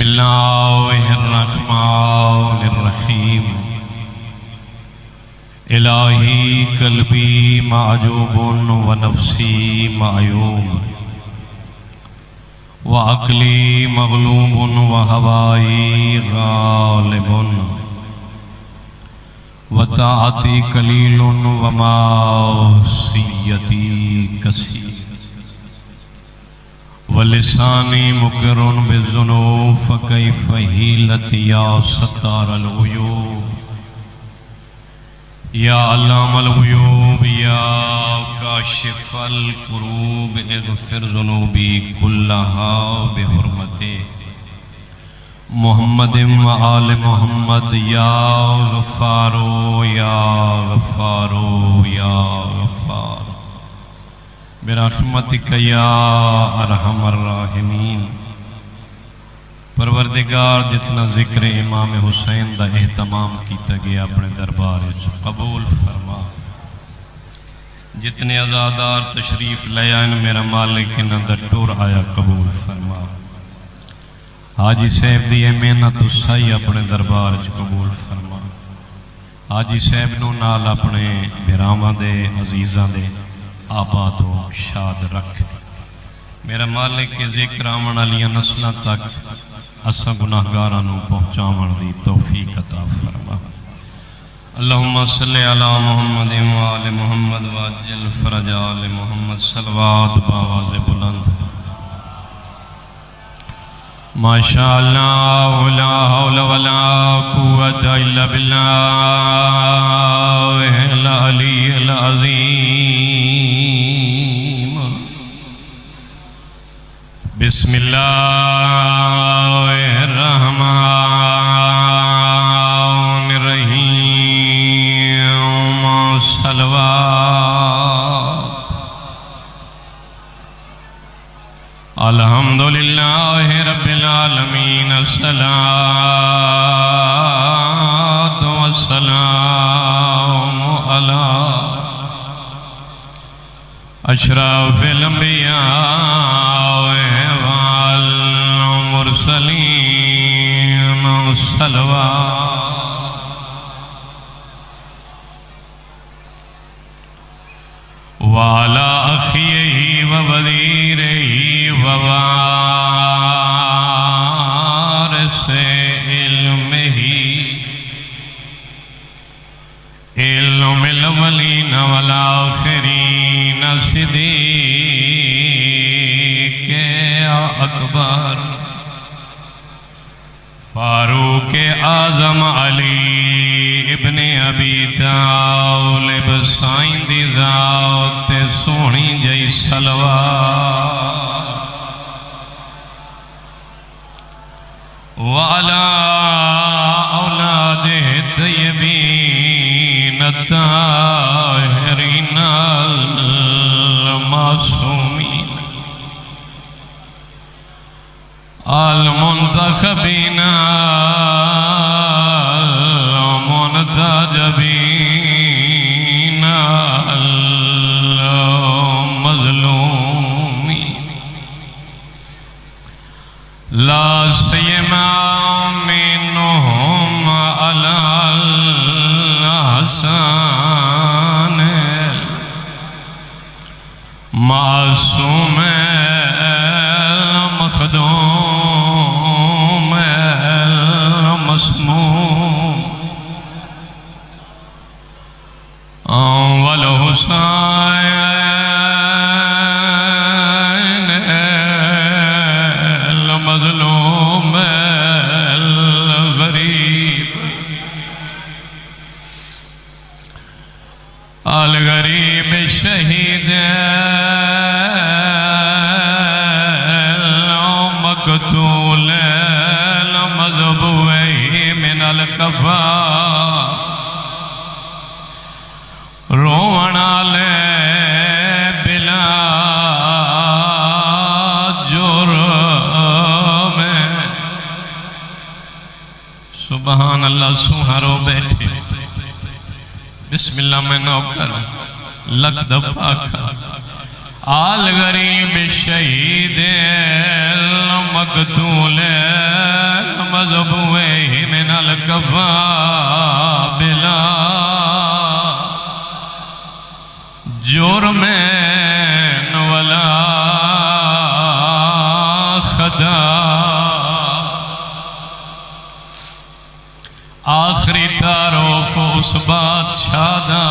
اللہ الرحمن الرحیم الہی قلبی معجوب و نفسی معیوب و عقلی مغلوب و ہوائی غالب و طاعتی قلیل و معصیتی کثیر ولسانی مقرن بالذنوب فکیف حیلت یا ستار العیوب یا علام الغیوب یا کاشف الکروب اغفر ذنوبی کلہا بحرمت محمد و آل محمد یا غفارو یا غفارو یا غفار برحمتک یا ارحم الراحمین۔ پروردگار جتنا ذکر امام حسین دا اہتمام کیتا گیا اپنے دربار قبول فرما، جتنے عزادار تشریف لے آئین میرا مالک انہ دا ٹور آیا قبول فرما۔ حاجی صاحب دی محنت سائی اپنے دربار قبول فرما۔ حاجی صاحب نو نال اپنے بھراواں دے عزیزاں دے آباد و شاد رکھ۔ میرا مالک کے ذکر آمن علیہ نسلہ تک اسا گناہگارانو پہنچاون دی توفیق عطا فرما۔ اللہم صلی علی محمد و آل محمد واجل فرج آل محمد صلوات باواز بلند۔ ماشاءاللہ لا حول ولا قوت الا باللہ العلی العظیم۔ بسم اللہ الرحمن الرحیم صلوات الحمدللہ رب العالمین الصلاة والسلام علی اشرف الانبیاء والمرسلین صلوات وعلى أخيه ووزيره ووارث علمه علم الأولين والآخرين صديق أكبر فاروق اعظم علی ابن ابی طالب سائن دی ذات سونی جئی صلوات وعلا اولاد طیبین الطاہرین المعصومین المنتخبین المنتجبین المظلومین لا سیما منهم علی الحسن المعصوم المخدوم المسموم والحسين المظلوم الغريب الغريب الشهيد المقتول المذبوح من الكفار رونا لے بلا جرم سبحان اللہ سونا رو بیٹھے بسم اللہ میں نوکر لک دفعہ کھا آل غریب شہید المقتول ذبوه من الكفابل جرم ولا خدا آخری تعارف اس بادشاہ دا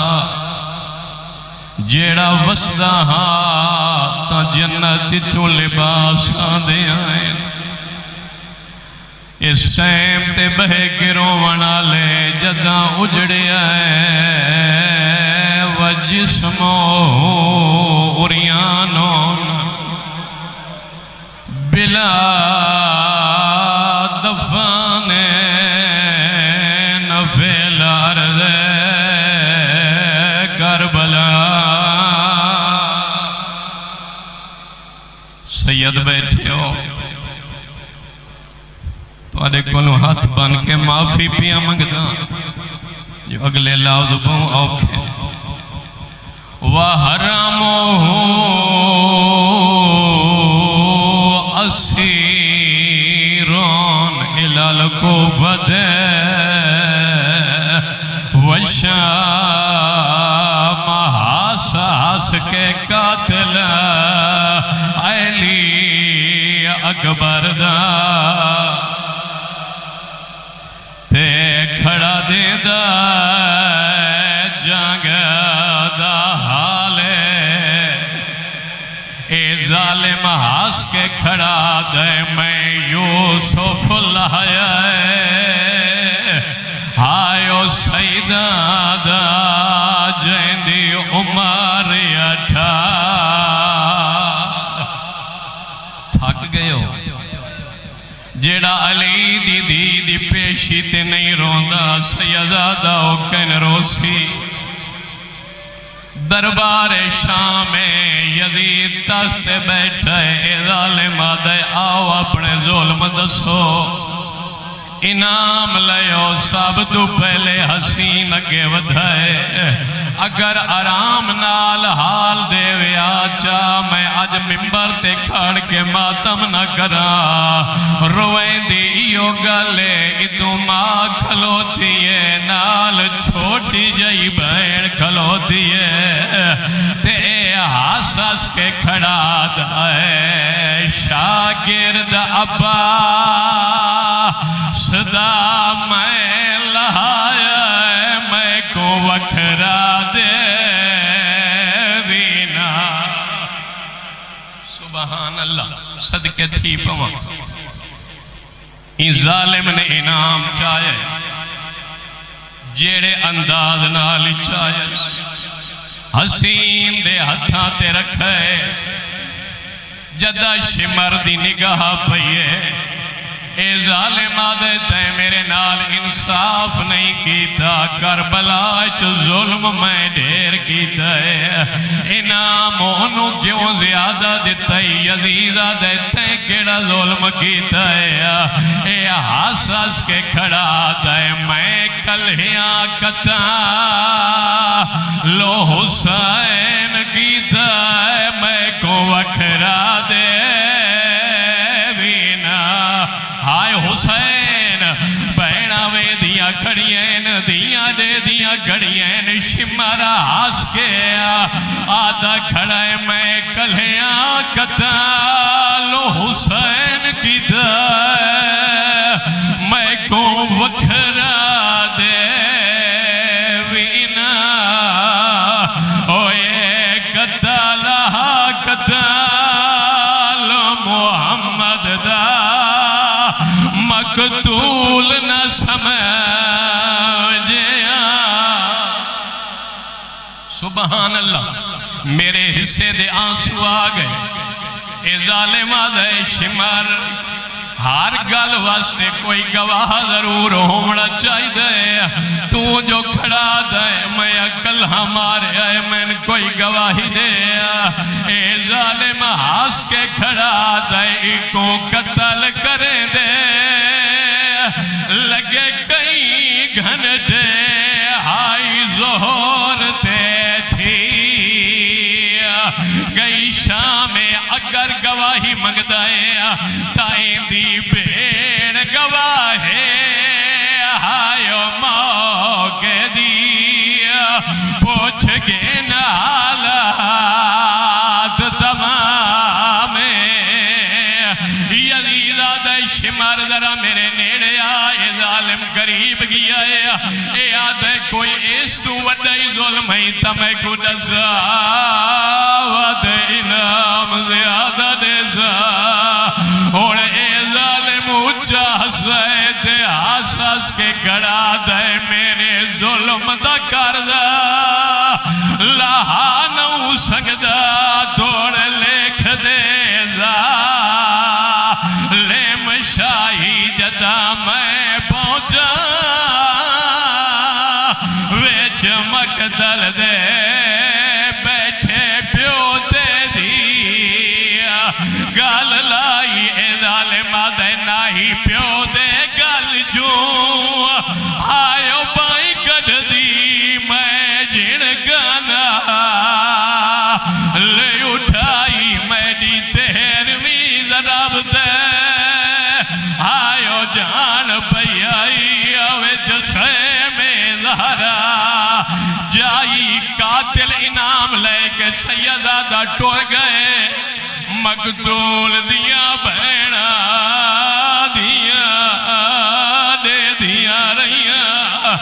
جیڑا وسدا ہاں تا جنت چوں لباس دے آئے اس ٹائم تے بہے گروان آلے جداں اجڑے آئے وجسمو اریانون بلا دفانے نفیل عرض کربلا سید بیٹھے ہو تو آدھے کونو ہاتھ بن کے معافی پیا منگدا جو اگلے لفظ پہوں اوکھے وَحَرَمُهُ أَسِيرٌ إِلَى الْكُوفَةِ وَالشَّامَ حَسَّ کے قاتل علی اکبر دا تے کھڑا دے دا جنگ دا حالے اے ظالم ہاس کے کھڑا دے میں یوسف لایا ہائیو سیدہ دا جیندی عمر اٹھا تھک گئے ہو جیڑا علی دی پیشی تے نہیں روندا سیدہ او کن روسی دربار شام یزید تخت بیٹھے ظالم آدھے آؤ اپنے ظلم دسو انعام لیو سب تو پہلے حسین اگے ودھائے اگر آرام نال حال دے ویا چاہ میں آج ممبر تے کھڑ کے ماتم نہ کرا روئیں دی ایو گلے ادو ماں کھلوتی ہے نال چھوٹی جائی بین کھلوتی ہے تے حساس کے کھڑا دائے شاگرد ابا صدا میں لہایا میں کو وکھرا دے وینا سبحان اللہ صدقے تھی پوا ان ظالم نے انعام چاہے جیڑے انداز نالی چاہے حسین دے ہتھاں تے رکھے جدہ شمر دی نگاہ پئیے اے ظالم آدھے تے میرے نال انصاف نہیں کیتا کربلا چو ظلم میں ڈھیر کیتا ہے انعام انہوں کیوں زیادہ دیتا ہے یزید آدھے تے کیڑا ظلم کیتا ہے اے حساس کے کھڑا دے میں کلہیاں کتا لو حسین کیتا ہے میں کو وکھرا دے ہائے حسین بہنا وے دیا گھڑیین دیا دے دیا گھڑیین شمارا ہاس کے آدھا کھڑائے میں کلہیاں کتالو حسین کی دائے میں کو وکھرا دے وینا اوے کتالہ کتالو محمد دا مقتول نہ سمجھیا سبحان اللہ میرے حصے دے آنسو آگئے اے ظالم آدھے شمر ہر گل واسطے کوئی گواہ ضرور ہونا چاہی دے تو جو کھڑا دے میں اکل ہمارے آئے میں کوئی گواہی دے اے ظالم ہاس کے کھڑا دے کو قتل کرے دے لگے کئی گھنٹے ہائی زہور تے تھی گئی شام اگر گواہی منگ دائے تائیں دی بین گواہ گئے حالات تمام یزید آدھے شمار ذرا میرے نیڑے آئے ظالم قریب گیا ہے اے آدھے کوئی اس تو وڈائی ظلم ہی تمہیں کو دسا وعدے انعام زیادہ دیسا اور اے ظالم اچھا ہسائے تے آساس کے گڑا دے میرے ظلم دا کردہ لہا نو سکدہ دوڑ لکھ دے زا لیم شاہی جدا میں پہنچا ویچ مقدل دے بیٹھے پیو دے دیا گال لائی اے ظالم آدھے ناہی پیو دے گال جو آئیو بائی کڑ دی میں جن گانا لے اٹھائی میری تیرویں ضرب دے آئیو جان بیائی اوچ خیمے زہرا جائی قاتل انعام لے کے سیدادہ ٹور گئے مقتول دیا بہنا دیا دے دیا رہیا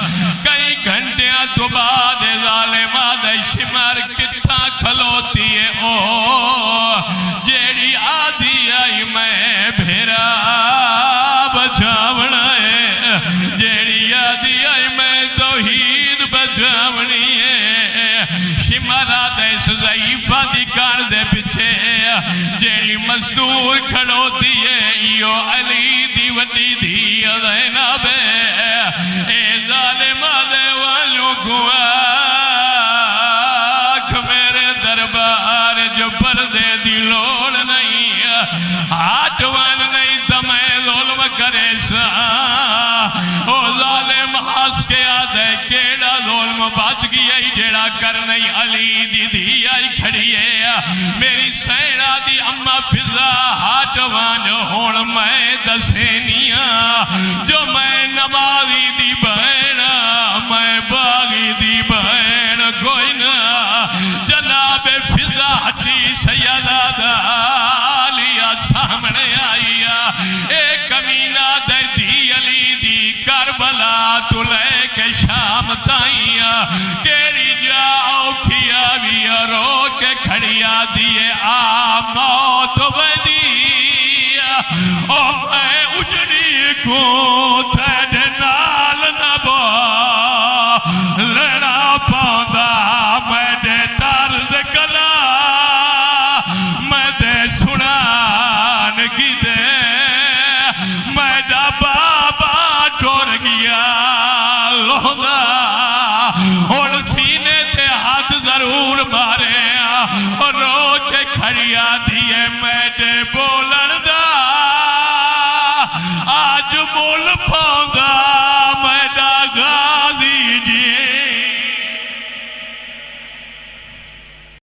کئی گھنٹیاں تو بعد ظالم آدھے شمار کتنا کھلوتی ہے او جیڑی آدھی آئی میں بھیرا بچاونا ہے جیڑی آدھی آئی میں توحید بچاونی ہے شمار آدھے ضعیفہ دی کار دے پچھے جیڑی مزدور کھڑو دیئے یو علی دی وڈی دی زینب اے ظالم آدھے والوں کو آکھ میرے دربار جو پردے دی لوڑ نہیں آٹوان نہیں تمہیں ظلم کرے سا او ظالم ہاس کے آدھے کیڑا ظلم بچ گیا جیڑا کر نہیں علی دی دی آئی کھڑی ہے میری سیڑا دی اما فضا ہاتوان ہون میں دسینیاں جو میں نمازی دی بہنا میں باغی دی بہن کوئی نا جناب فضا ہٹی سیدہ دالیا سامنے آئیا ایک کمینہ دردی علی دی کربلا تو لے کے شام تائیا کیڑی جاؤ کیا بھی رو کے کھڑیا دیئے آ موت ودیا او میں اجڑی کو تیرے نال نبا لڑا پاؤندا میں دے طرز کلا میں دے سنان کی دے میں دا بابا ٹور گیا لودا اور سینے تے ہاتھ ضرور مارے اور رو کے کھڑیا دیئے میں دے بولن دا آج بول پاؤندا